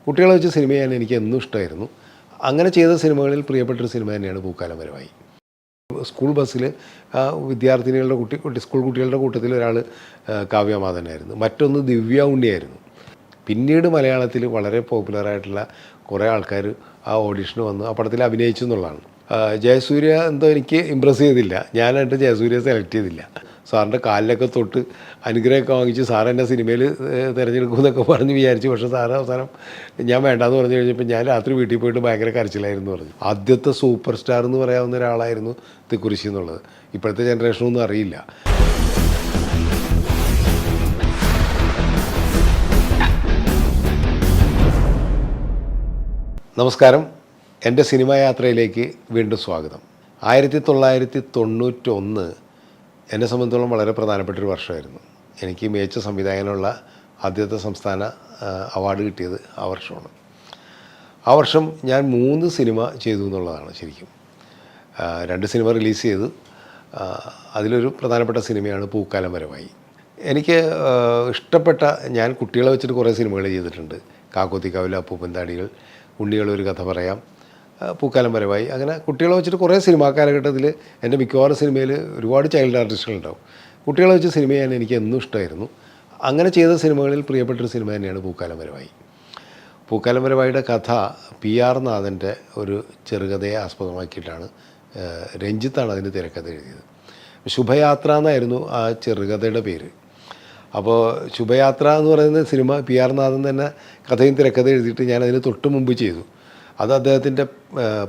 കുട്ടികളെ വെച്ച് സിനിമ ചെയ്യാൻ എനിക്ക് എന്നും ഇഷ്ടമായിരുന്നു. അങ്ങനെ ചെയ്ത സിനിമകളിൽ പ്രിയപ്പെട്ടൊരു സിനിമ തന്നെയാണ് പൂക്കാലം വരവായി. സ്കൂൾ ബസ്സിൽ വിദ്യാർത്ഥിനികളുടെ സ്കൂൾ കുട്ടികളുടെ കൂട്ടത്തിൽ ഒരാൾ കാവ്യമാധവനായിരുന്നു, മറ്റൊന്ന് ദിവ്യ ഉണ്ണിയായിരുന്നു. പിന്നീട് മലയാളത്തിൽ വളരെ പോപ്പുലറായിട്ടുള്ള കുറേ ആൾക്കാർ ആ ഓഡിഷന് വന്ന് ആ പടത്തിൽ അഭിനയിച്ചു എന്നുള്ളതാണ്. ജയസൂര്യ എന്തോ എനിക്ക് ഇമ്പ്രസ് ചെയ്തില്ല, ഞാനായിട്ട് ജയസൂര്യയെ സെലക്ട് ചെയ്തില്ല. സാറിൻ്റെ കാലിലൊക്കെ തൊട്ട് അനുഗ്രഹമൊക്കെ വാങ്ങിച്ച് സാർ എന്നെ സിനിമയിൽ തിരഞ്ഞെടുക്കുമെന്നൊക്കെ പറഞ്ഞ് വിചാരിച്ചു. പക്ഷേ സാറ് അവസാനം ഞാൻ വേണ്ടാന്ന് പറഞ്ഞു കഴിഞ്ഞപ്പോൾ ഞാൻ രാത്രി വീട്ടിൽ പോയിട്ട് ഭയങ്കര കരച്ചിലായിരുന്നു പറഞ്ഞു. ആദ്യത്തെ സൂപ്പർ സ്റ്റാർ എന്ന് പറയാവുന്ന ഒരാളായിരുന്നു തിക്കുറിശ്ശി എന്നുള്ളത്. ഇപ്പോഴത്തെ ജനറേഷനൊന്നും അറിയില്ല. നമസ്കാരം, എൻ്റെ സിനിമാ യാത്രയിലേക്ക് വീണ്ടും സ്വാഗതം. 1991 എന്നെ സംബന്ധിച്ചോളം വളരെ പ്രധാനപ്പെട്ടൊരു വർഷമായിരുന്നു. എനിക്ക് മികച്ച സംവിധായകനുള്ള ആദ്യത്തെ സംസ്ഥാന അവാർഡ് കിട്ടിയത് ആ വർഷമാണ്. ആ വർഷം ഞാൻ 3 സിനിമ ചെയ്തു എന്നുള്ളതാണ് ശരിക്കും. 2 സിനിമ റിലീസ് ചെയ്തു. അതിലൊരു പ്രധാനപ്പെട്ട സിനിമയാണ് പൂക്കാലം വരവായി. എനിക്ക് ഇഷ്ടപ്പെട്ട, ഞാൻ കുട്ടികളെ വെച്ചിട്ട് കുറേ സിനിമകൾ ചെയ്തിട്ടുണ്ട്. കാക്കോത്തിക്കാവിലെ അപ്പൂപ്പൻ താടികൾ, ഉണ്ണികളൊരു കഥ പറയാം, പൂക്കാലം വരവായി. അങ്ങനെ കുട്ടികളെ വെച്ചിട്ട് കുറേ സിനിമാ കാലഘട്ടത്തിൽ എൻ്റെ മിക്കവാറും സിനിമയിൽ ഒരുപാട് ചൈൽഡ് ആർട്ടിസ്റ്റുകളുണ്ടാവും. കുട്ടികളെ വെച്ച് സിനിമ ചെയ്യാൻ എനിക്ക് എന്നും ഇഷ്ടമായിരുന്നു. അങ്ങനെ ചെയ്ത സിനിമകളിൽ പ്രിയപ്പെട്ടൊരു സിനിമ തന്നെയാണ് പൂക്കാലം വരവായി. പൂക്കാലം വരവായിയുടെ കഥ PR നാഥൻ്റെ ഒരു ചെറുകഥയെ ആസ്പദമാക്കിയിട്ടാണ്. രഞ്ജിത്താണ് അതിന് തിരക്കഥ എഴുതിയത്. ശുഭയാത്ര എന്നായിരുന്നു ആ ചെറുകഥയുടെ പേര്. അപ്പോൾ ശുഭയാത്ര എന്ന് പറയുന്ന സിനിമ PR നാഥൻ തന്നെ കഥയും തിരക്കഥ എഴുതിയിട്ട് ഞാനതിന് തൊട്ട് മുമ്പ് ചെയ്തു. അത് അദ്ദേഹത്തിൻ്റെ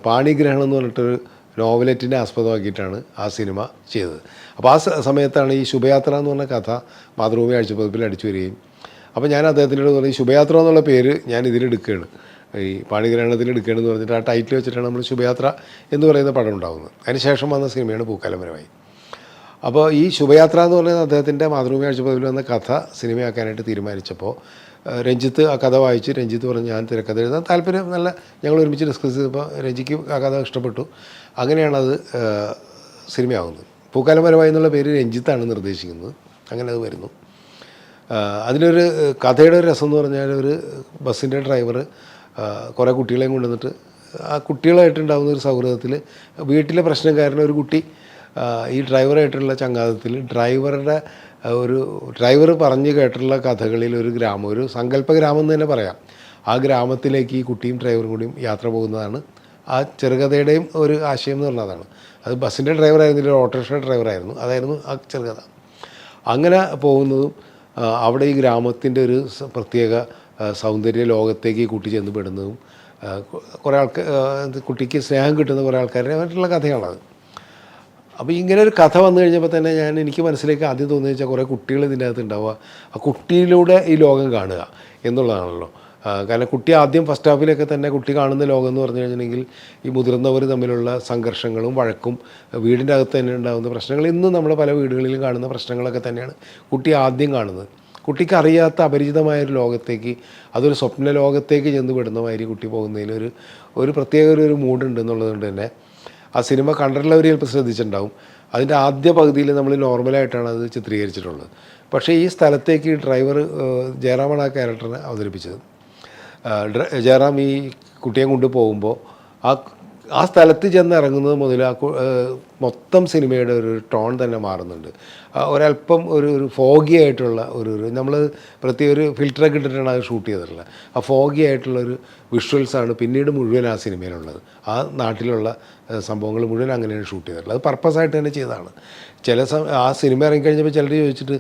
പാണിഗ്രഹണം എന്ന് പറഞ്ഞിട്ടൊരു നോവലറ്റിനെ ആസ്പദമാക്കിയിട്ടാണ് ആ സിനിമ ചെയ്തത്. അപ്പോൾ ആ സമയത്താണ് ഈ ശുഭയാത്ര എന്ന് പറഞ്ഞ കഥ മാതൃഭൂമി ആഴ്ചപ്പതിപ്പിൽ അടിച്ചു വരികയും, അപ്പോൾ ഞാൻ അദ്ദേഹത്തിനോട് പറഞ്ഞു ശുഭയാത്ര എന്നുള്ള പേര് ഞാൻ ഇതിലെടുക്കുകയാണ്, ഈ പാണിഗ്രഹണത്തിൽ എടുക്കുകയാണെന്ന് പറഞ്ഞിട്ട് ആ ടൈറ്റിൽ വെച്ചിട്ടാണ് നമ്മൾ ശുഭയാത്ര എന്ന് പറയുന്ന പടം ഉണ്ടാകുന്നത്. അതിനുശേഷം വന്ന സിനിമയാണ് പൂക്കാലം വരവായി. അപ്പോൾ ഈ ശുഭയാത്ര എന്ന് പറയുന്നത് അദ്ദേഹത്തിൻ്റെ മാതൃഭൂമി ആഴ്ചപ്പതിപ്പിൽ വന്ന കഥ സിനിമയാക്കാനായിട്ട് തീരുമാനിച്ചപ്പോൾ രഞ്ജിത്ത് ആ കഥ വായിച്ച് രഞ്ജിത്ത് പറഞ്ഞ് ഞാൻ തിരക്കഥ എഴുതാൻ താല്പര്യം, നല്ല ഞങ്ങൾ ഒരുമിച്ച് ഡിസ്കസ് ചെയ്തപ്പോൾ രഞ്ജിക്ക് ആ കഥ ഇഷ്ടപ്പെട്ടു. അങ്ങനെയാണത് സിനിമയാകുന്നത്. പൂക്കാലം വരവായി എന്നുള്ള പേര് രഞ്ജിത്താണ് നിർദ്ദേശിക്കുന്നത്. അങ്ങനെ അത് വരുന്നു. അതിലൊരു കഥയുടെ ഒരു രസം എന്ന് പറഞ്ഞാൽ, ഒരു ബസ്സിൻ്റെ ഡ്രൈവർ കുറേ കുട്ടികളെയും കൊണ്ടുവന്നിട്ട് ആ കുട്ടികളായിട്ടുണ്ടാകുന്ന ഒരു സൗഹൃദത്തിൽ വീട്ടിലെ പ്രശ്നം കാരണം ഒരു കുട്ടി ഈ ഡ്രൈവറായിട്ടുള്ള ചങ്ങാതത്തിൽ ഡ്രൈവർ പറഞ്ഞു കേട്ടിട്ടുള്ള കഥകളിൽ ഒരു ഗ്രാമം, ഒരു സങ്കല്പ ഗ്രാമം എന്ന് തന്നെ പറയാം, ആ ഗ്രാമത്തിലേക്ക് ഈ കുട്ടിയും ഡ്രൈവറും കൂടിയും യാത്ര പോകുന്നതാണ് ആ ചെറുകഥയുടെയും ഒരു ആശയം എന്ന് പറഞ്ഞതാണ്. അത് ബസ്സിൻ്റെ ഡ്രൈവറായിരുന്നില്ല, ഓട്ടോറിക്ഷ ഡ്രൈവറായിരുന്നു. അതായിരുന്നു ആ ചെറുകഥ. അങ്ങനെ പോകുന്നതും അവിടെ ഈ ഗ്രാമത്തിൻ്റെ ഒരു പ്രത്യേക സൗന്ദര്യ ലോകത്തേക്ക് ഈ കുട്ടി ചെന്ന് പെടുന്നതും, കുറേ കുട്ടിക്ക് സ്നേഹം കിട്ടുന്ന കുറേ ആൾക്കാരുടെ മറ്റുള്ള കഥയാണത്. അപ്പോൾ ഇങ്ങനെ ഒരു കഥ വന്നു കഴിഞ്ഞപ്പോൾ തന്നെ എനിക്ക് മനസ്സിലേക്ക് ആദ്യം തോന്നിയെന്ന് വെച്ചാൽ കുറേ കുട്ടികൾ ഇതിൻ്റെ അകത്ത് ഉണ്ടാവുക, ആ കുട്ടിയിലൂടെ ഈ ലോകം കാണുക എന്നുള്ളതാണല്ലോ. കാരണം കുട്ടി ആദ്യം ഫസ്റ്റ് ഹാഫിലൊക്കെ തന്നെ കുട്ടി കാണുന്ന ലോകം എന്ന് പറഞ്ഞു കഴിഞ്ഞിട്ടുണ്ടെങ്കിൽ ഈ മുതിർന്നവർ തമ്മിലുള്ള സംഘർഷങ്ങളും വഴക്കും, വീടിൻ്റെ അകത്ത് തന്നെ ഉണ്ടാകുന്ന പ്രശ്നങ്ങൾ, ഇന്നും നമ്മുടെ പല വീടുകളിലും കാണുന്ന പ്രശ്നങ്ങളൊക്കെ തന്നെയാണ് കുട്ടി ആദ്യം കാണുന്നത്. കുട്ടിക്ക് അറിയാത്ത അപരിചിതമായൊരു ലോകത്തേക്ക്, അതൊരു സ്വപ്ന ലോകത്തേക്ക് ചെന്ന് പെടുന്ന മാതിരി കുട്ടി പോകുന്നതിൽ ഒരു പ്രത്യേക ഒരു മൂഡുണ്ട് എന്നുള്ളതുകൊണ്ട് തന്നെ ആ സിനിമ കണ്ടിട്ടുള്ളവർ ചിലപ്പോൾ ശ്രദ്ധിച്ചിട്ടുണ്ടാവും. അതിൻ്റെ ആദ്യ പകുതിയിൽ നമ്മൾ നോർമലായിട്ടാണ് അത് ചിത്രീകരിച്ചിട്ടുള്ളത്. പക്ഷേ ഈ സ്ഥലത്തേക്ക് ഈ ഡ്രൈവർ ജയറാമാണ് ആ ക്യാരക്ടറിനെ അവതരിപ്പിച്ചത്. ജയറാം ഈ കുട്ടിയെ കൊണ്ട് പോകുമ്പോൾ ആ സ്ഥലത്ത് ചെന്ന് ഇറങ്ങുന്നത് മുതൽ മൊത്തം സിനിമയുടെ ഒരു ടോൺ തന്നെ മാറുന്നുണ്ട്. ഒരല്പം ഒരു ഫോഗി ആയിട്ടുള്ള നമ്മൾ പ്രത്യേക ഒരു ഫിൽറ്ററൊക്കെ ഇട്ടിട്ടാണ് അത് ഷൂട്ട് ചെയ്തിട്ടുള്ളത്. ആ ഫോഗി ആയിട്ടുള്ളൊരു വിഷ്വൽസാണ് പിന്നീട് മുഴുവൻ ആ സിനിമയിലുള്ളത്. ആ നാട്ടിലുള്ള സംഭവങ്ങൾ മുഴുവൻ അങ്ങനെയാണ് ഷൂട്ട് ചെയ്തിട്ടുള്ളത്. അത് പർപ്പസായിട്ട് തന്നെ ചെയ്തതാണ്. ആ സിനിമ ഇറങ്ങിക്കഴിഞ്ഞപ്പോൾ ചിലർ ചോദിച്ചിട്ട്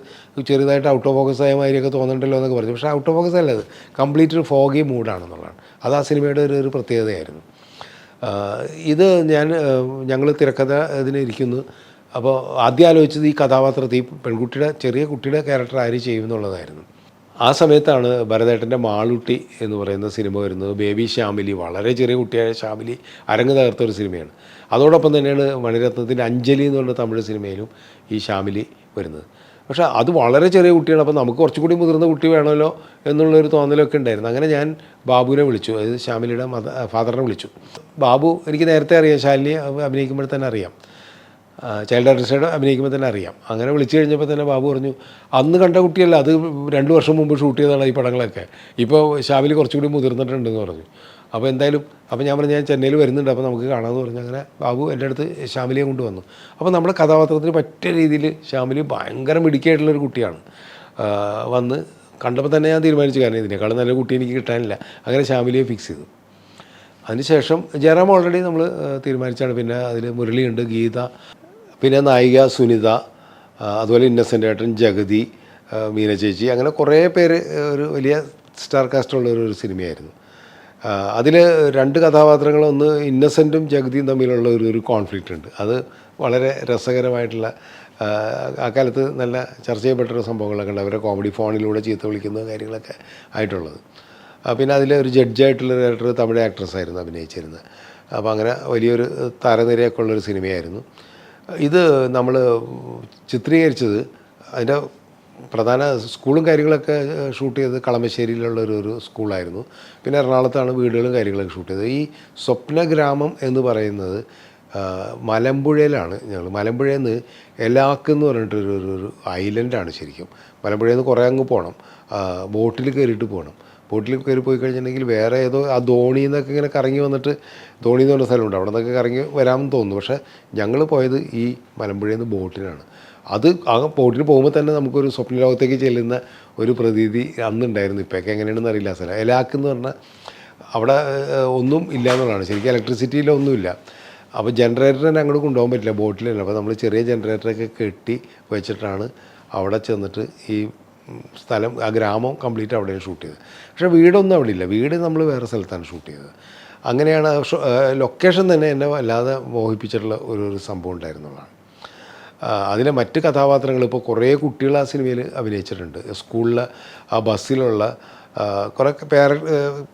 ചെറുതായിട്ട് ഔട്ട് ഓഫ് ഫോക്കസ് ആയ മാതിരിയൊക്കെ തോന്നുന്നുണ്ടല്ലോ എന്നൊക്കെ പറഞ്ഞു. പക്ഷേ ഔട്ട് ഓഫ് ഫോക്കസ് അല്ല, അത് കംപ്ലീറ്റ് ഒരു ഫോഗി മൂഡാണെന്നുള്ളതാണ്. അത് ആ സിനിമയുടെ ഒരു പ്രത്യേകതയായിരുന്നു. ഇത് ഞങ്ങൾ തിരക്കഥ ഇതിനിരിക്കുന്നു. അപ്പോൾ ആദ്യം ആലോചിച്ചത് ഈ കഥാപാത്രത്തിൽ ഈ ചെറിയ കുട്ടിയുടെ ക്യാരക്ടർ ആര് ചെയ്യുമെന്നുള്ളതായിരുന്നു. ആ സമയത്താണ് ഭരതേട്ടൻ്റെ മാളൂട്ടി എന്ന് പറയുന്ന സിനിമ വരുന്നത്. ബേബി ശ്യാമിലി, വളരെ ചെറിയ കുട്ടിയായ ശ്യാമിലി അരങ്ങ് തകർത്തൊരു സിനിമയാണ്. അതോടൊപ്പം തന്നെയാണ് മണിരത്നത്തിൻ്റെ അഞ്ജലി എന്ന് പറഞ്ഞ തമിഴ് സിനിമയിലും ഈ ശ്യാമിലി വരുന്നത്. പക്ഷേ അത് വളരെ ചെറിയ കുട്ടിയാണ്. അപ്പോൾ നമുക്ക് കുറച്ചുകൂടി മുതിർന്ന കുട്ടി വേണമല്ലോ എന്നുള്ളൊരു തോന്നലൊക്കെ ഉണ്ടായിരുന്നു. അങ്ങനെ ഞാൻ ബാബുവിനെ വിളിച്ചു, അതായത് ശ്യാമിലിയുടെ ഫാദറിനെ വിളിച്ചു. ബാബു എനിക്ക് നേരത്തെ അറിയാം, ശാലിനി അഭിനയിക്കുമ്പോൾ തന്നെ അറിയാം. ചൈൽഡ് ആർട്ടിസ്റ്റായിട്ട് അഭിനയിക്കുമ്പോൾ തന്നെ അറിയാം. അങ്ങനെ വിളിച്ചു കഴിഞ്ഞപ്പോൾ തന്നെ ബാബു പറഞ്ഞു, അന്ന് കണ്ട കുട്ടിയല്ല, അത് 2 വർഷം മുമ്പ് ഷൂട്ട് ചെയ്തതാണ് ഈ പടങ്ങളൊക്കെ, ഇപ്പോൾ ഷാമിൽ കുറച്ചുകൂടി മുതിർന്നിട്ടുണ്ടെന്ന് പറഞ്ഞു. അപ്പോൾ എന്തായാലും അപ്പോൾ ഞാൻ പറഞ്ഞു, ഞാൻ ചെന്നൈയിൽ വരുന്നുണ്ട്, അപ്പോൾ നമുക്ക് കാണാമെന്ന് പറഞ്ഞു. അങ്ങനെ ബാബു എൻ്റെ അടുത്ത് ഷാമിലിയെ കൊണ്ടുവന്നു. അപ്പോൾ നമ്മുടെ കഥാപാത്രത്തിന് പറ്റിയ രീതിയിൽ ഷാമിലി ഭയങ്കര മിടുക്കിയായിട്ടുള്ളൊരു കുട്ടിയാണ്. വന്ന് കണ്ടപ്പോൾ തന്നെ ഞാൻ തീരുമാനിച്ചു, കാരണം ഇതിനേക്കാളും നല്ല കുട്ടി എനിക്ക് കിട്ടാനില്ല. അങ്ങനെ ഷാമിലിയെ ഫിക്സ് ചെയ്തു. അതിനുശേഷം ജയറാം ഓൾറെഡി നമ്മൾ തീരുമാനിച്ചാണ്. പിന്നെ അതിൽ മുരളിയുണ്ട്, ഗീത, പിന്നെ നായിക സുനിത, അതുപോലെ ഇന്നസെൻ്റ് ഏട്ടൻ, ജഗതി, മീന ചേച്ചി, അങ്ങനെ കുറേ പേര്, ഒരു വലിയ സ്റ്റാർ കാസ്റ്റുള്ളൊരു സിനിമയായിരുന്നു. അതിൽ 2 കഥാപാത്രങ്ങൾ, ഒന്ന് ഇന്നസെൻറ്റും ജഗതിയും തമ്മിലുള്ള ഒരു കോൺഫ്ലിക്റ്റ് ഉണ്ട്. അത് വളരെ രസകരമായിട്ടുള്ള, ആ കാലത്ത് നല്ല ചർച്ച ചെയ്യപ്പെട്ടൊരു സംഭവങ്ങളൊക്കെ ഉണ്ട്. അവരെ കോമഡി ഫോണിലൂടെ ചീത്ത വിളിക്കുന്ന കാര്യങ്ങളൊക്കെ ആയിട്ടുള്ളത്. പിന്നെ അതിൽ ഒരു ജഡ്ജായിട്ടുള്ള ഡയറക്ടർ തമിഴ് ആക്ട്രസ്സായിരുന്നു അഭിനയിച്ചിരുന്നത്. അപ്പോൾ അങ്ങനെ വലിയൊരു താരനിരയൊക്കെ ഉള്ളൊരു സിനിമയായിരുന്നു ഇത്. നമ്മൾ ചിത്രീകരിച്ചത്, അതിൻ്റെ പ്രധാന സ്കൂളും കാര്യങ്ങളൊക്കെ ഷൂട്ട് ചെയ്തത് കളമശ്ശേരിയിലുള്ളൊരു സ്കൂളായിരുന്നു. പിന്നെ എറണാകുളത്താണ് വീടുകളും കാര്യങ്ങളൊക്കെ ഷൂട്ട് ചെയ്തത്. ഈ സ്വപ്നഗ്രാമം എന്ന് പറയുന്നത് മലമ്പുഴയിലാണ്. ഞങ്ങൾ മലമ്പുഴയിൽ നിന്ന് എലാക്ക് എന്ന് പറഞ്ഞിട്ടൊരു ഐലൻഡാണ് ശരിക്കും. മലമ്പുഴയിൽ നിന്ന് കുറേ അങ്ങ് പോകണം, ബോട്ടിൽ കയറിയിട്ട് പോകണം. ബോട്ടിൽ കയറി പോയി കഴിഞ്ഞിട്ടുണ്ടെങ്കിൽ വേറെ ഏതോ ആ ധോണിയിൽ നിന്നൊക്കെ ഇങ്ങനെ കറങ്ങി വന്നിട്ട്, ധോണി എന്ന് പറഞ്ഞ സ്ഥലമുണ്ട്, അവിടെ നിന്നൊക്കെ കറങ്ങി വരാമെന്ന് തോന്നുന്നു. പക്ഷേ ഞങ്ങൾ പോയത് ഈ മലമ്പുഴയിൽ നിന്ന് ബോട്ടിനാണ്. അത് ആ ബോട്ടിൽ പോകുമ്പോൾ തന്നെ നമുക്കൊരു സ്വപ്ന ലോകത്തേക്ക് ചെല്ലുന്ന ഒരു പ്രതീതി അന്നുണ്ടായിരുന്നു. ഇപ്പോഴൊക്കെ എങ്ങനെയാണെന്ന് അറിയില്ല. സ്ഥലം എലാക്ക് എന്ന് പറഞ്ഞാൽ അവിടെ ഒന്നും ഇല്ല എന്നുള്ളതാണ്. ശരിക്കും ഇലക്ട്രിസിറ്റിയിലൊന്നുമില്ല. അപ്പോൾ ജനറേറ്റർ തന്നെ അങ്ങോട്ട് കൊണ്ടുപോകാൻ പറ്റില്ല, ബോട്ടിൽ തന്നെ. അപ്പോൾ നമ്മൾ ചെറിയ ജനറേറ്ററൊക്കെ കെട്ടി വെച്ചിട്ടാണ് അവിടെ ചെന്നിട്ട് ഈ സ്ഥലം, ആ ഗ്രാമം കംപ്ലീറ്റ് അവിടെയാണ് ഷൂട്ട് ചെയ്തത്. പക്ഷേ വീടൊന്നും അവിടെ ഇല്ല, വീട് നമ്മൾ വേറെ സ്ഥലത്താണ് ഷൂട്ട് ചെയ്തത്. അങ്ങനെയാണ് ലൊക്കേഷൻ തന്നെ എന്നെ വല്ലാതെ മോഹിപ്പിച്ചിട്ടുള്ള ഒരു സംഭവം ഉണ്ടായിരുന്നതാണ്. അതിലെ മറ്റ് കഥാപാത്രങ്ങൾ, ഇപ്പോൾ കുറേ കുട്ടികൾ ആ സിനിമയിൽ അഭിനയിച്ചിട്ടുണ്ട്. സ്കൂളിൽ ആ ബസ്സിലുള്ള കുറേ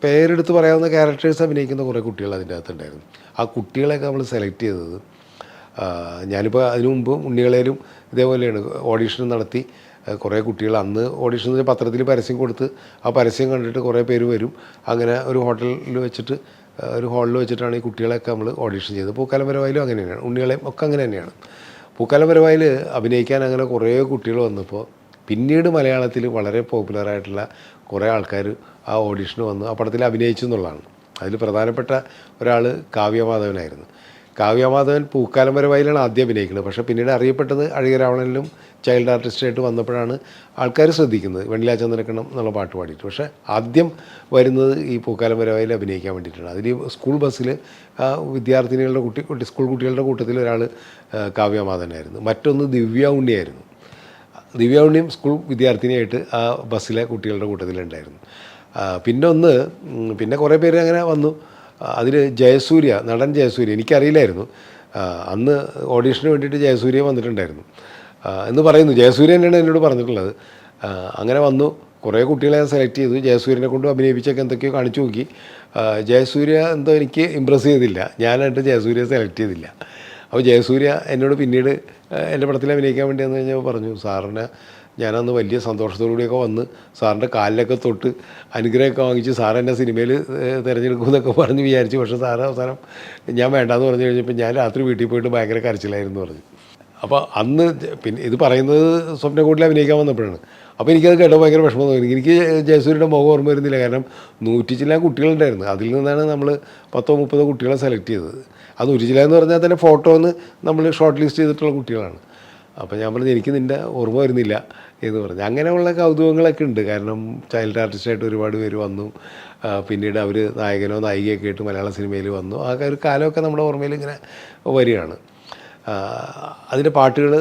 പേരെടുത്ത് പറയാവുന്ന ക്യാരക്ടേഴ്സ് അഭിനയിക്കുന്ന കുറേ കുട്ടികൾ അതിൻ്റെ അകത്തുണ്ടായിരുന്നു. ആ കുട്ടികളെയൊക്കെ നമ്മൾ സെലക്ട് ചെയ്തത്, ഞാനിപ്പോൾ അതിനു മുമ്പ് ഉണ്ണികളേലും ഇതേപോലെയാണ് ഓഡീഷൻ നടത്തി. കുറേ കുട്ടികൾ അന്ന് ഓഡീഷൻ പത്രത്തിൽ പരസ്യം കൊടുത്ത്, ആ പരസ്യം കണ്ടിട്ട് കുറേ പേര് വരും. അങ്ങനെ ഒരു ഹോട്ടലിൽ വെച്ചിട്ട്, ഒരു ഹാളിൽ വെച്ചിട്ടാണ് ഈ കുട്ടികളെയൊക്കെ നമ്മൾ ഓഡീഷൻ ചെയ്തത്. പൂക്കാലം വരവായിലും അങ്ങനെ തന്നെയാണ്, ഉണ്ണികളെയും ഒക്കെ അങ്ങനെ തന്നെയാണ്. പൂക്കാലം വരവായിൽ അഭിനയിക്കാൻ അങ്ങനെ കുറേ കുട്ടികൾ വന്നപ്പോൾ പിന്നീട് മലയാളത്തിൽ വളരെ പോപ്പുലറായിട്ടുള്ള കുറേ ആൾക്കാർ ആ ഓഡീഷന് വന്ന് ആ പടത്തിൽ അഭിനയിച്ചു എന്നുള്ളതാണ്. അതിൽ പ്രധാനപ്പെട്ട ഒരാൾ കാവ്യമാധവനായിരുന്നു. കാവ്യമാധവൻ പൂക്കാലം വരവായിലാണ് ആദ്യം അഭിനയിക്കുന്നത്. പക്ഷേ പിന്നീട് അറിയപ്പെട്ടത് അഴകിരാവണനിലും ചൈൽഡ് ആർട്ടിസ്റ്റായിട്ട് വന്നപ്പോഴാണ് ആൾക്കാർ ശ്രദ്ധിക്കുന്നത്, വെണ്ണിലാ ചന്ദ്രക്കണ്ണം എന്നുള്ള പാട്ട് പാടിയിട്ട്. പക്ഷേ ആദ്യം വരുന്നത് ഈ പൂക്കാലം വരവായിൽ അഭിനയിക്കാൻ വേണ്ടിയിട്ടാണ്. അതിൽ സ്കൂൾ ബസ്സിൽ വിദ്യാർത്ഥിനികളുടെ സ്കൂൾ കുട്ടികളുടെ കൂട്ടത്തിൽ ഒരാൾ കാവ്യമാധവനായിരുന്നു. മറ്റൊന്ന് ദിവ്യ ഉണ്ണിയായിരുന്നു. ദിവ്യ ഉണ്ണിയും സ്കൂൾ വിദ്യാർത്ഥിനിയായിട്ട് ആ ബസ്സിലെ കുട്ടികളുടെ കൂട്ടത്തിലുണ്ടായിരുന്നു. പിന്നെ കുറേ പേര് അങ്ങനെ വന്നു. അതിൽ ജയസൂര്യ, നടൻ ജയസൂര്യ, എനിക്കറിയില്ലായിരുന്നു. അന്ന് ഓഡീഷന് വേണ്ടിയിട്ട് ജയസൂര്യ വന്നിട്ടുണ്ടായിരുന്നു എന്ന് പറയുന്നു. ജയസൂര്യ തന്നെയാണ് എന്നോട് പറഞ്ഞിട്ടുള്ളത്. അങ്ങനെ വന്നു, കുറേ കുട്ടികളെ സെലക്ട് ചെയ്തു. ജയസൂര്യനെ കൊണ്ട് അഭിനയിപ്പിച്ചൊക്കെ എന്തൊക്കെയോ കാണിച്ചു നോക്കി. ജയസൂര്യ എന്തോ എനിക്ക് ഇമ്പ്രസ് ചെയ്തില്ല. ഞാനായിട്ട് ജയസൂര്യ സെലക്ട് ചെയ്തില്ല. അപ്പോൾ ജയസൂര്യ എന്നോട് പിന്നീട് എൻ്റെ പടത്തിൽ അഭിനയിക്കാൻ വേണ്ടി വന്നു കഴിഞ്ഞാൽ പറഞ്ഞു, സാറിനെ ഞാനന്ന് വലിയ സന്തോഷത്തോടുകൂടിയൊക്കെ വന്ന് സാറിൻ്റെ കാലിലൊക്കെ തൊട്ട് അനുഗ്രഹമൊക്കെ വാങ്ങിച്ച് സാർ എന്നെ സിനിമയിൽ തിരഞ്ഞെടുക്കുമെന്നൊക്കെ പറഞ്ഞ് വിചാരിച്ചു. പക്ഷേ സാറ് അവസാനം ഞാൻ വേണ്ടാന്ന് പറഞ്ഞു കഴിഞ്ഞപ്പോൾ ഞാൻ രാത്രി വീട്ടിൽ പോയിട്ട് ഭയങ്കര കരച്ചിലായിരുന്നു പറഞ്ഞു. അപ്പോൾ അന്ന് പിന്നെ ഇത് പറയുന്നത് സ്വപ്നക്കൂട്ടിൽ അഭിനയിക്കാൻ വന്നപ്പോഴാണ്. അപ്പോൾ എനിക്കത് കേട്ടപ്പോൾ ഭയങ്കര വിഷമം തോന്നി. എനിക്ക് ജയസൂര്യയുടെ മുഖം ഓർമ്മ വരുന്നില്ല, കാരണം 100 ചില്ലാൻ കുട്ടികളുണ്ടായിരുന്നു. അതിൽ നിന്നാണ് നമ്മൾ 10-30 കുട്ടികളെ സെലക്ട് ചെയ്തത്. ആ 100 ചില്ല എന്ന് പറഞ്ഞാൽ തന്നെ ഫോട്ടോന്ന് നമ്മൾ ഷോർട്ട് ലിസ്റ്റ് ചെയ്തിട്ടുള്ള കുട്ടികളാണ്. അപ്പോൾ ഞാൻ പറഞ്ഞു, എനിക്ക് നിൻ്റെ ഓർമ്മ വരുന്നില്ല എന്ന് പറഞ്ഞു. അങ്ങനെയുള്ള കൗതുകങ്ങളൊക്കെ ഉണ്ട്. കാരണം ചൈൽഡ് ആർട്ടിസ്റ്റായിട്ട് ഒരുപാട് പേര് വന്നു. പിന്നീട് അവർ നായകനോ നായികയൊക്കെ ആയിട്ട് മലയാള സിനിമയിൽ വന്നു. ആ ഒരു കാലമൊക്കെ നമ്മുടെ ഓർമ്മയിൽ ഇങ്ങനെ വരികയാണ്. അതിൻ്റെ പാട്ടുകൾ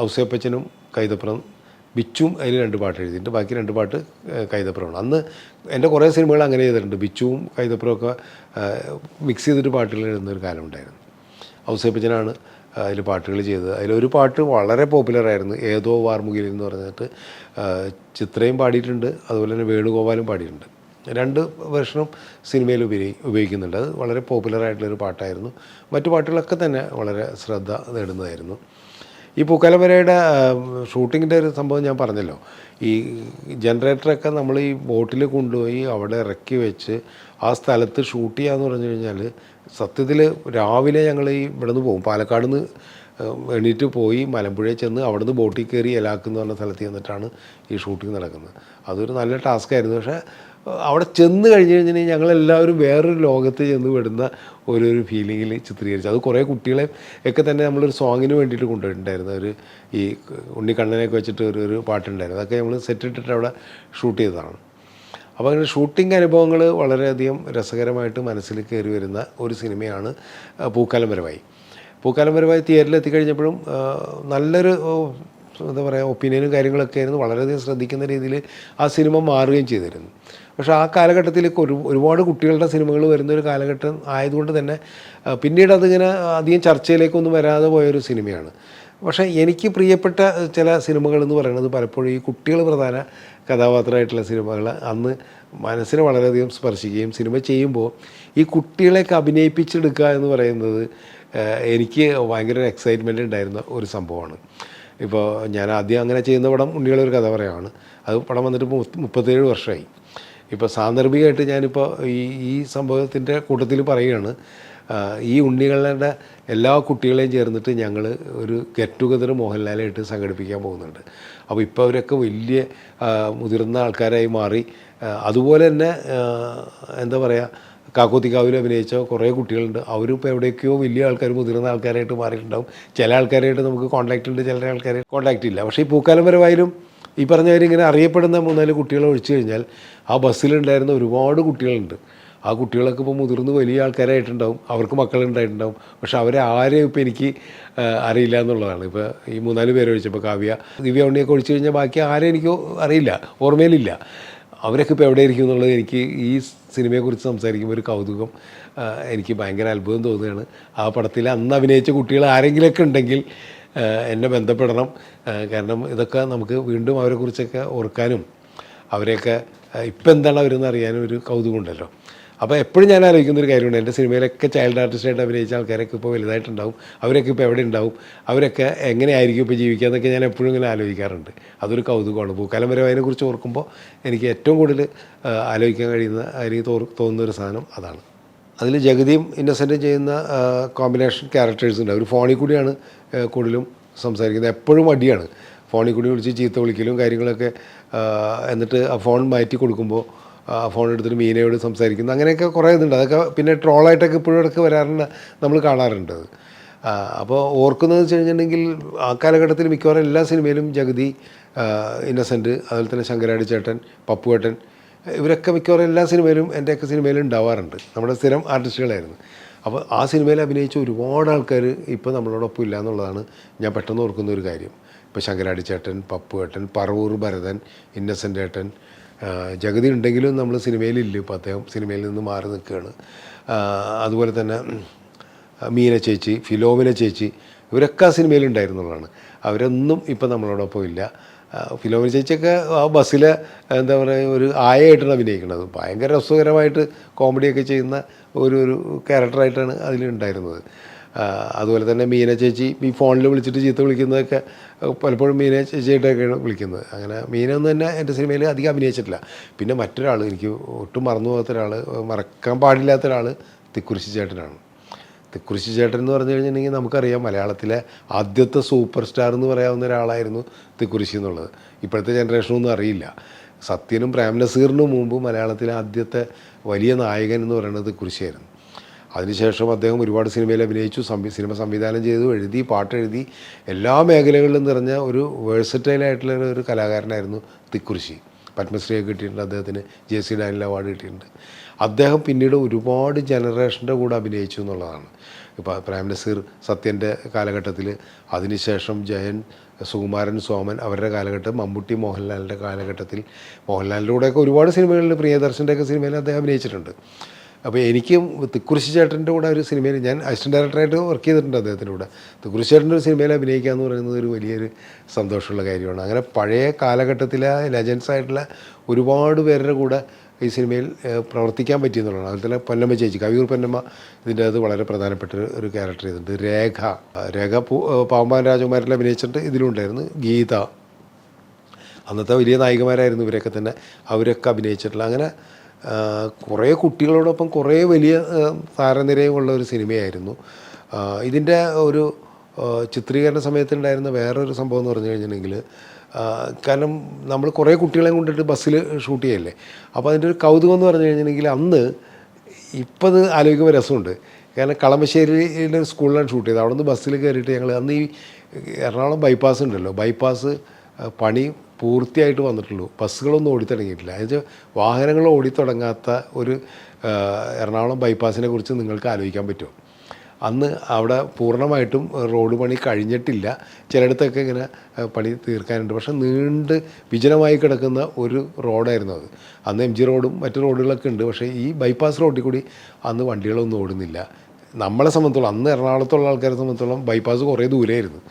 ഔസേപ്പച്ചനും കൈതപ്രം, ബിച്ചുവും അതിൽ 2 പാട്ട് എഴുതിയിട്ടുണ്ട്. ബാക്കി 2 പാട്ട് കൈതപ്രമാണ്. അന്ന് എൻ്റെ കുറേ സിനിമകൾ അങ്ങനെ ചെയ്തിട്ടുണ്ട്. ബിച്ചുവും കൈതപ്രമൊക്കെ മിക്സ് ചെയ്തിട്ട് പാട്ടുകൾ എഴുതുന്നൊരു കാലം ഉണ്ടായിരുന്നു. ഔസേപ്പച്ചനാണ് അതിൽ പാട്ടുകൾ ചെയ്തത്. അതിലൊരു പാട്ട് വളരെ പോപ്പുലറായിരുന്നു, ഏതോ വാർമുകിൽ എന്ന് പറഞ്ഞിട്ട്. ചിത്രയും പാടിയിട്ടുണ്ട്, അതുപോലെ തന്നെ വേണുഗോപാലും പാടിയിട്ടുണ്ട്. 2 വെർഷനും സിനിമയിൽ ഉപയോഗിക്കുന്നുണ്ട്. അത് വളരെ പോപ്പുലറായിട്ടുള്ളൊരു പാട്ടായിരുന്നു. മറ്റു പാട്ടുകളൊക്കെ തന്നെ വളരെ ശ്രദ്ധ നേടുന്നതായിരുന്നു. ഈ പൂക്കാലം വരയുടെ ഷൂട്ടിങ്ങിൻ്റെ ഒരു സംഭവം ഞാൻ പറഞ്ഞല്ലോ. ഈ ജനറേറ്ററൊക്കെ നമ്മൾ ഈ ബോട്ടിൽ കൊണ്ടുപോയി അവിടെ ഇറക്കി വെച്ച് ആ സ്ഥലത്ത് ഷൂട്ട് ചെയ്യാമെന്ന് പറഞ്ഞു കഴിഞ്ഞാൽ, സത്യത്തിൽ രാവിലെ ഞങ്ങൾ ഇവിടെ നിന്ന് പോകും, പാലക്കാട് നിന്ന് എണീറ്റ് പോയി മലമ്പുഴയിൽ ചെന്ന് അവിടുന്ന് ബോട്ടിൽ കയറി എലാക്ക് എന്ന് പറഞ്ഞ സ്ഥലത്ത് ചെന്നിട്ടാണ് ഈ ഷൂട്ടിംഗ് നടക്കുന്നത്. അതൊരു നല്ല ടാസ്ക്കായിരുന്നു. പക്ഷേ അവിടെ ചെന്ന് കഴിഞ്ഞ് കഴിഞ്ഞിട്ടുണ്ടെങ്കിൽ ഞങ്ങളെല്ലാവരും വേറൊരു ലോകത്ത് ചെന്ന് വിടുന്ന ഒരു ഫീലിങ്ങിൽ ചിത്രീകരിച്ചു. അത് കുറേ കുട്ടികളെ ഒക്കെ തന്നെ നമ്മളൊരു സോങ്ങിന് വേണ്ടിയിട്ട് കൊണ്ടുപോയിട്ടുണ്ടായിരുന്നു. ഒരു ഈ ഉണ്ണിക്കണ്ണനെയൊക്കെ വെച്ചിട്ട് ഒരു പാട്ടുണ്ടായിരുന്നു. അതൊക്കെ നമ്മൾ സെറ്റ് ഇട്ടിട്ട് അവിടെ ഷൂട്ട് ചെയ്തതാണ്. അപ്പോൾ അങ്ങനെ ഷൂട്ടിംഗ് അനുഭവങ്ങൾ വളരെയധികം രസകരമായിട്ട് മനസ്സിൽ കയറി വരുന്ന ഒരു സിനിമയാണ് പൂക്കാലം വരവായി. പൂക്കാലം വരവായി തിയേറ്ററിൽ എത്തിക്കഴിഞ്ഞപ്പോഴും നല്ലൊരു എന്താ പറയുക ഒപ്പീനിയനും കാര്യങ്ങളൊക്കെ ആയിരുന്നു. വളരെയധികം ശ്രദ്ധിക്കുന്ന രീതിയിൽ ആ സിനിമ മാറുകയും ചെയ്തിരുന്നു. പക്ഷേ ആ കാലഘട്ടത്തിലേക്ക് ഒരുപാട് കുട്ടികളുടെ സിനിമകൾ വരുന്നൊരു കാലഘട്ടം ആയതുകൊണ്ട് തന്നെ പിന്നീട് അതിങ്ങനെ അധികം ചർച്ചയിലേക്കൊന്നും വരാതെ പോയൊരു സിനിമയാണ്. പക്ഷേ എനിക്ക് പ്രിയപ്പെട്ട ചില സിനിമകളെന്ന് പറയുന്നത് പലപ്പോഴും ഈ കുട്ടികൾ പ്രധാന കഥാപാത്രമായിട്ടുള്ള സിനിമകൾ അന്ന് മനസ്സിനെ വളരെയധികം സ്പർശിക്കുകയും സിനിമ ചെയ്യുമ്പോൾ ഈ കുട്ടികളെയൊക്കെ അഭിനയിപ്പിച്ചെടുക്കുക എന്ന് പറയുന്നത് എനിക്ക് ഭയങ്കര എക്സൈറ്റ്മെൻറ്റ് ഉണ്ടായിരുന്ന ഒരു സംഭവമാണ്. ഇപ്പോൾ ഞാൻ ആദ്യം അങ്ങനെ ചെയ്യുന്ന പടം ഉണ്ണികളൊരു കഥ പറയുകയാണ്. അത് പടം വന്നിട്ട് 37 വർഷമായി. ഇപ്പോൾ സാന്ദർഭികമായിട്ട് ഞാനിപ്പോൾ ഈ സംഭവത്തിൻ്റെ കൂട്ടത്തിൽ പറയുകയാണ്, ഈ ഉണ്ണികളുടെ എല്ലാ കുട്ടികളെയും ചേർന്നിട്ട് ഞങ്ങൾ ഒരു ഗെറ്റ് ടുഗദർ മോഹൻലാലായിട്ട് സംഘടിപ്പിക്കാൻ പോകുന്നുണ്ട്. അപ്പോൾ ഇപ്പോൾ അവരൊക്കെ വലിയ മുതിർന്ന ആൾക്കാരായി മാറി. അതുപോലെ തന്നെ എന്താ പറയുക, കാക്കോത്തിക്കാവിൽ അഭിനയിച്ച കുറേ കുട്ടികളുണ്ട്. അവരും ഇപ്പോൾ എവിടേക്കോ വലിയ ആൾക്കാർ മുതിർന്ന ആൾക്കാരായിട്ട് മാറിയിട്ടുണ്ടാവും. ചില ആൾക്കാരായിട്ട് നമുക്ക് കോൺടാക്റ്റ് ഉണ്ട്, ചില ആൾക്കാർ കോൺടാക്റ്റ് ഇല്ല. പക്ഷേ ഈ പൂക്കാലം വരവായാലും ഈ പറഞ്ഞവരിങ്ങനെ അറിയപ്പെടുന്ന 3-4 കുട്ടികളെ ഒഴിച്ചു കഴിഞ്ഞാൽ ആ ബസ്സിലുണ്ടായിരുന്ന ഒരുപാട് കുട്ടികളുണ്ട്. ആ കുട്ടികളൊക്കെ ഇപ്പോൾ മുതിർന്ന് വലിയ ആൾക്കാരായിട്ടുണ്ടാവും, അവർക്ക് മക്കളുണ്ടായിട്ടുണ്ടാവും. പക്ഷെ അവരെ ആരെയും ഇപ്പോൾ എനിക്ക് അറിയില്ല എന്നുള്ളതാണ്. ഇപ്പോൾ ഈ 3-4 പേരെ ഒഴിച്ചപ്പോൾ കാവ്യ, ദിവ്യ ഉണ്ണിയൊക്കെ ഒഴിച്ചു കഴിഞ്ഞാൽ ബാക്കി ആരെയും എനിക്ക് അറിയില്ല, ഓർമ്മയിലില്ല. അവരൊക്കെ ഇപ്പോൾ എവിടെ ഇരിക്കും എന്നുള്ളത് എനിക്ക് ഈ സിനിമയെക്കുറിച്ച് സംസാരിക്കുമ്പോൾ ഒരു കൗതുകം, എനിക്ക് ഭയങ്കര അത്ഭുതം തോന്നുകയാണ്. ആ പടത്തിൽ അന്ന് അഭിനയിച്ച കുട്ടികൾ ആരെങ്കിലുമൊക്കെ ഉണ്ടെങ്കിൽ എന്നെ ബന്ധപ്പെടണം. കാരണം ഇതൊക്കെ നമുക്ക് വീണ്ടും അവരെക്കുറിച്ചൊക്കെ ഓർക്കാനും അവരെയൊക്കെ ഇപ്പം എന്താണ് അവരെന്ന് അറിയാനും ഒരു കൗതുകമുണ്ടല്ലോ. അപ്പോൾ എപ്പോഴും ഞാൻ ആലോചിക്കുന്നൊരു കാര്യമുണ്ട്, എൻ്റെ സിനിമയിലൊക്കെ ചൈൽഡ് ആർട്ടിസ്റ്റായിട്ട് അഭിനയിച്ച ആൾക്കാരൊക്കെ ഇപ്പോൾ വലുതായിട്ടുണ്ടാവും, അവരൊക്കെ ഇപ്പോൾ എവിടെ ഉണ്ടാവും, അവരൊക്കെ എങ്ങനെയായിരിക്കും ഇപ്പോൾ ജീവിക്കുക എന്നൊക്കെ ഞാൻ എപ്പോഴും ഇങ്ങനെ ആലോചിക്കാറുണ്ട്. അതൊരു കൗതുകമാണ്. പൂക്കാലം വരവായിനെക്കുറിച്ച് ഓർക്കുമ്പോൾ എനിക്ക് ഏറ്റവും കൂടുതൽ ആലോചിക്കാൻ കഴിയുന്ന, എനിക്ക് തോന്നുന്നൊരു സാധനം അതാണ്. അതിൽ ജഗതിയും ഇന്നസെൻറ്റും ചെയ്യുന്ന കോമ്പിനേഷൻ ക്യാരക്ടേഴ്സ് ഉണ്ട്. അവർ ഫോണിൽ കൂടിയാണ് കൂടുതലും സംസാരിക്കുന്നത്. എപ്പോഴും അടിയാണ്, ഫോണിൽ കൂടി വിളിച്ച് ചീത്ത വിളിക്കലും കാര്യങ്ങളൊക്കെ. എന്നിട്ട് ആ ഫോൺ മാറ്റി കൊടുക്കുമ്പോൾ ആ ഫോൺ എടുത്തിട്ട് മീനയോട് സംസാരിക്കുന്നു. അങ്ങനെയൊക്കെ കുറേ ഇതുണ്ട്. അതൊക്കെ പിന്നെ ട്രോളായിട്ടൊക്കെ ഇപ്പോഴും ഇടയ്ക്ക് വരാറുണ്ട്, നമ്മൾ കാണാറുണ്ട്. അപ്പോൾ ഓർക്കുന്നതെന്ന് വെച്ച് കഴിഞ്ഞിട്ടുണ്ടെങ്കിൽ ആ കാലഘട്ടത്തിൽ മിക്കവാറും എല്ലാ സിനിമയിലും ജഗതി, ഇന്നസെൻറ്റ്, അതുപോലെ തന്നെ ശങ്കരാടി ചേട്ടൻ, പപ്പുവേട്ടൻ, ഇവരൊക്കെ മിക്കവാറും എല്ലാ സിനിമയിലും എൻ്റെയൊക്കെ സിനിമയിലും ഉണ്ടാവാറുണ്ട്. നമ്മുടെ സ്ഥിരം ആർട്ടിസ്റ്റുകളായിരുന്നു. അപ്പോൾ ആ സിനിമയിൽ അഭിനയിച്ച ഒരുപാട് ആൾക്കാർ ഇപ്പോൾ നമ്മളോടൊപ്പം ഇല്ല എന്നുള്ളതാണ് ഞാൻ പെട്ടെന്ന് ഓർക്കുന്ന ഒരു കാര്യം. ഇപ്പോൾ ശങ്കരാടി ചേട്ടൻ, പപ്പുവേട്ടൻ, പറവൂർ ഭരതൻ, ഇന്നസെൻ്റ് ഏട്ടൻ, ജഗതി ഉണ്ടെങ്കിലും നമ്മൾ സിനിമയിലില്ല. ഇപ്പോൾ അദ്ദേഹം സിനിമയിൽ നിന്ന് മാറി നിൽക്കുകയാണ്. അതുപോലെ തന്നെ മീന ചേച്ചി, ഫിലോമിന ചേച്ചി, ഇവരൊക്കെ ആ സിനിമയിലുണ്ടായിരുന്നുള്ളതാണ്. അവരൊന്നും ഇപ്പോൾ നമ്മളോടൊപ്പം ഇല്ല. ഫിലോമിന ചേച്ചിയൊക്കെ ആ ബസ്സിലെ എന്താ പറയുക ഒരു ആയയായിട്ടാണ് അഭിനയിക്കുന്നത്. ഭയങ്കര രസകരമായിട്ട് കോമഡിയൊക്കെ ചെയ്യുന്ന ഒരു ക്യാരക്ടറായിട്ടാണ് അതിലുണ്ടായിരുന്നത്. അതുപോലെ തന്നെ മീന ചേച്ചി ഈ ഫോണിൽ വിളിച്ചിട്ട് ചീത്ത വിളിക്കുന്നതൊക്കെ പലപ്പോഴും മീന ചേച്ചിയായിട്ടൊക്കെയാണ് വിളിക്കുന്നത്. അങ്ങനെ മീനൊന്നും തന്നെ എൻ്റെ സിനിമയിൽ അധികം അഭിനയിച്ചിട്ടില്ല. പിന്നെ മറ്റൊരാൾ എനിക്ക് ഒട്ടും മറന്നു പോകാത്ത ഒരാൾ, മറക്കാൻ പാടില്ലാത്ത ഒരാൾ തിക്കുറിശി ചേട്ടനാണ്. തിക്കുറിശി ചേട്ടൻ എന്ന് പറഞ്ഞു കഴിഞ്ഞിട്ടുണ്ടെങ്കിൽ നമുക്കറിയാം മലയാളത്തിലെ ആദ്യത്തെ സൂപ്പർ സ്റ്റാർ എന്ന് പറയാവുന്ന ഒരാളായിരുന്നു തിക്കുറിശി എന്നുള്ളത്. ഇപ്പോഴത്തെ ജനറേഷനൊന്നും അറിയില്ല. സത്യനും പ്രേം നസീറിനും മുമ്പ് മലയാളത്തിലെ ആദ്യത്തെ വലിയ നായകൻ എന്ന് പറയുന്നത് തിക്കുറിശിയായിരുന്നു. അതിനുശേഷം അദ്ദേഹം ഒരുപാട് സിനിമയിൽ അഭിനയിച്ചു, സിനിമ സംവിധാനം ചെയ്തു, എഴുതി, പാട്ടെഴുതി, എല്ലാ മേഖലകളിലും നിറഞ്ഞ ഒരു വേഴ്സറ്റൈലായിട്ടുള്ള ഒരു കലാകാരനായിരുന്നു തിക്കുറിശി. പത്മശ്രീയൊക്കെ കിട്ടിയിട്ടുണ്ട് അദ്ദേഹത്തിന്, JC ഡാനിയൽ അവാർഡ് കിട്ടിയിട്ടുണ്ട്. അദ്ദേഹം പിന്നീട് ഒരുപാട് ജനറേഷൻ്റെ കൂടെ അഭിനയിച്ചു എന്നുള്ളതാണ്. ഇപ്പോൾ പ്രേം നസീർ, സത്യൻ്റെ കാലഘട്ടത്തിൽ, അതിനുശേഷം ജയൻ, സുകുമാരൻ, സോമൻ, അവരുടെ കാലഘട്ടം, മമ്മൂട്ടി, മോഹൻലാലിൻ്റെ കാലഘട്ടത്തിൽ, മോഹൻലാലിൻ്റെ കൂടെയൊക്കെ ഒരുപാട് സിനിമകളിൽ, പ്രിയദർശൻ്റെയൊക്കെ സിനിമയിൽ അദ്ദേഹം അഭിനയിച്ചിട്ടുണ്ട്. അപ്പോൾ എനിക്കും തിക്കുറിശി ചേട്ടൻ്റെ കൂടെ ഒരു സിനിമയിൽ ഞാൻ അസിസ്റ്റൻറ്റ് ഡയറക്ടറായിട്ട് വർക്ക് ചെയ്തിട്ടുണ്ട് അദ്ദേഹത്തിൻ്റെ കൂടെ. തിക്കുറിശി ചേട്ടൻ്റെ ഒരു സിനിമയിൽ അഭിനയിക്കുക എന്ന് പറയുന്നത് ഒരു വലിയൊരു സന്തോഷമുള്ള കാര്യമാണ്. അങ്ങനെ പഴയ കാലഘട്ടത്തിലെ ലെജൻസ് ആയിട്ടുള്ള ഒരുപാട് പേരുടെ കൂടെ ഈ സിനിമയിൽ പ്രവർത്തിക്കാൻ പറ്റിയെന്നുള്ളതാണ്. അതുപോലെ തന്നെ പൊന്നമ്മ ചേച്ചി, കവിയൂർ പൊന്നമ്മ ഇതിൻ്റെ അത് വളരെ പ്രധാനപ്പെട്ട ഒരു ക്യാരക്ടർ ചെയ്തിട്ടുണ്ട്. രേഖ പാമ്പാൻ രാജകുമാരിൽ അഭിനയിച്ചിട്ട് ഇതിലുണ്ടായിരുന്നു. ഗീത, അന്നത്തെ വലിയ നായികമാരായിരുന്നു ഇവരൊക്കെ തന്നെ, അവരൊക്കെ അഭിനയിച്ചിട്ടുള്ള. അങ്ങനെ കുറേ കുട്ടികളോടൊപ്പം കുറേ വലിയ താരനിരയുമുള്ള ഒരു സിനിമയായിരുന്നു. ഇതിൻ്റെ ഒരു ചിത്രീകരണ സമയത്തുണ്ടായിരുന്ന വേറൊരു സംഭവം എന്ന് പറഞ്ഞു കഴിഞ്ഞിട്ടുണ്ടെങ്കിൽ, കാരണം നമ്മൾ കുറേ കുട്ടികളെയും കൊണ്ടിട്ട് ബസ്സിൽ ഷൂട്ട് ചെയ്യല്ലേ. അപ്പോൾ അതിൻ്റെ ഒരു കൗതുകം എന്ന് പറഞ്ഞു കഴിഞ്ഞിട്ടുണ്ടെങ്കിൽ, അന്ന് ഇപ്പം അത് ആലോചിക്കുമ്പോൾ രസമുണ്ട്. കാരണം കളമശ്ശേരിയിലെ ഒരു സ്കൂളിലാണ് ഷൂട്ട് ചെയ്തത്. അവിടെ നിന്ന് ബസ്സിൽ കയറിയിട്ട് ഞങ്ങൾ അന്ന് ഈ എറണാകുളം ബൈപ്പാസ് ഉണ്ടല്ലോ, ബൈപ്പാസ് പണി പൂർത്തിയായിട്ട് വന്നിട്ടുള്ളൂ, ബസ്സുകളൊന്നും ഓടിത്തുടങ്ങിയിട്ടില്ല. എന്നുവെച്ചാൽ വാഹനങ്ങൾ ഓടിത്തുടങ്ങാത്ത ഒരു എറണാകുളം ബൈപ്പാസിനെ കുറിച്ച് നിങ്ങൾക്ക് ആലോചിക്കാൻ പറ്റുമോ? അന്ന് അവിടെ പൂർണ്ണമായിട്ടും റോഡ് പണി കഴിഞ്ഞിട്ടില്ല, ചിലയിടത്തൊക്കെ ഇങ്ങനെ പണി തീർക്കാനുണ്ട്. പക്ഷേ നീണ്ട് വിജനമായി കിടക്കുന്ന ഒരു റോഡായിരുന്നു അത്. അന്ന് MG റോഡും മറ്റു റോഡുകളൊക്കെ ഉണ്ട്, പക്ഷേ ഈ ബൈപ്പാസ് റോഡിൽ കൂടി അന്ന് വണ്ടികളൊന്നും ഓടുന്നില്ല. നമ്മളെ സംബന്ധിച്ചോളം, അന്ന് എറണാകുളത്തുള്ള ആൾക്കാരെ സംബന്ധിച്ചോളം ബൈപ്പാസ് കുറേ ദൂരമായിരുന്നു.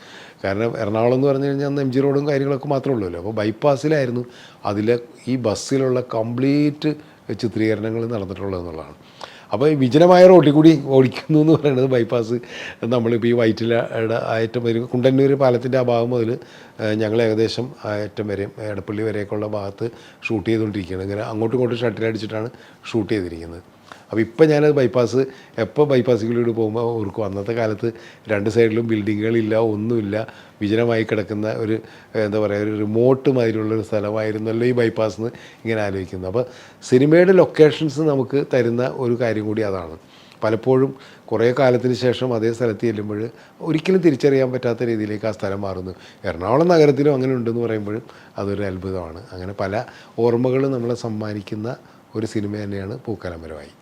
കാരണം എറണാകുളം എന്ന് പറഞ്ഞു കഴിഞ്ഞാൽ അന്ന് MG റോഡും കാര്യങ്ങളൊക്കെ മാത്രമേ ഉള്ളൂല്ലോ. അപ്പോൾ ബൈപ്പാസിലായിരുന്നു അതിലെ ഈ ബസ്സിലുള്ള കംപ്ലീറ്റ് ചിത്രീകരണങ്ങൾ നടന്നിട്ടുള്ളത് എന്നുള്ളതാണ്. അപ്പോൾ ഈ വിജനമായ റോഡിൽ കൂടി ഓടിക്കുന്നു എന്ന് പറയുന്നത് ബൈപ്പാസ്. നമ്മളിപ്പോൾ ഈ വൈറ്റിലയുടെ അയറ്റം വരും, കുണ്ടന്നൂർ പാലത്തിൻ്റെ ആ ഭാഗം മുതൽ ഞങ്ങൾ ഏകദേശം അയറ്റം വരെ എടപ്പള്ളി വരെയൊക്കെയുള്ള ഭാഗത്ത് ഷൂട്ട് ചെയ്തുകൊണ്ടിരിക്കുകയാണ്. ഇങ്ങനെ അങ്ങോട്ടും ഇങ്ങോട്ടും ഷട്ടിലടിച്ചിട്ടാണ് ഷൂട്ട് ചെയ്തിരിക്കുന്നത്. അപ്പോൾ ഇപ്പം ഞാനത് ബൈപ്പാസ് എപ്പോൾ ബൈപ്പാസിലൂടെ പോകുമ്പോൾ ഓർക്കും, അന്നത്തെ കാലത്ത് രണ്ട് സൈഡിലും ബിൽഡിങ്ങുകളില്ല, ഒന്നുമില്ല, വിജനമായി കിടക്കുന്ന ഒരു എന്താ പറയുക, ഒരു റിമോട്ട് മാതിരിയുള്ളൊരു സ്ഥലമായിരുന്നല്ലോ ഈ ബൈപ്പാസ് എന്ന് ഇങ്ങനെ ആലോചിക്കുന്നത്. അപ്പോൾ സിനിമയുടെ ലൊക്കേഷൻസ് നമുക്ക് തരുന്ന ഒരു കാര്യം കൂടി അതാണ്. പലപ്പോഴും കുറേ കാലത്തിന് ശേഷം അതേ സ്ഥലത്ത് ചെല്ലുമ്പോൾ ഒരിക്കലും തിരിച്ചറിയാൻ പറ്റാത്ത രീതിയിലേക്ക് ആ സ്ഥലം മാറുന്നു. എറണാകുളം നഗരത്തിലും അങ്ങനെ ഉണ്ടെന്ന് പറയുമ്പോഴും അതൊരു അത്ഭുതമാണ്. അങ്ങനെ പല ഓർമ്മകളും നമ്മളെ സമ്മാനിക്കുന്ന ഒരു സിനിമ തന്നെയാണ് പൂക്കാലം മരമായി.